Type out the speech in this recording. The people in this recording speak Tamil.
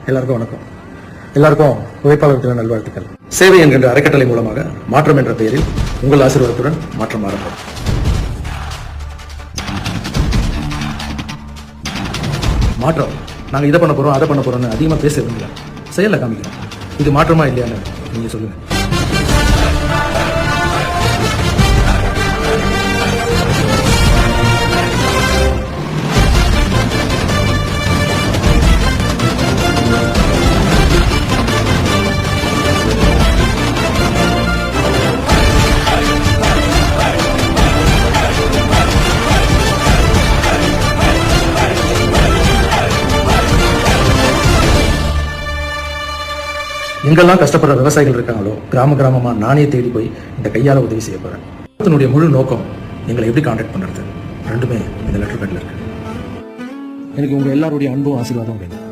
எல்லாருக்கும் வணக்கம். எல்லாருக்கும் உழைப்பாளர் தின நல்வாழ்த்துக்கள். சேவை என்கின்ற அறக்கட்டளை மூலமாக மாற்றம் என்ற பெயரில் உங்கள் ஆசீர்வாதத்துடன் மாற்றம் ஆரம்பம். மாற்றம் நாங்க இதை பண்ண போறோம் அதை பண்ண போறோம்னு அதிகமா பேச விரும்பல, செயல்ல காமிக்கிறோம். இது மாற்றமா இல்லையான்னு நீங்க சொல்லுங்க. எங்கெல்லாம் கஷ்டப்படுற விவசாயிகள் இருக்காங்களோ கிராமமா நானே தேடி போய் இந்த கையால உதவி செய்ய போறேன். அதனுடைய முழு நோக்கம் எங்களை எப்படி கான்டாக்ட் பண்றது, ரெண்டுமே இந்த லெட்டர் பேட்ல இருக்கு. எனக்கு உங்க எல்லாருடைய அன்பும் ஆசீர்வாதம் வேணும்.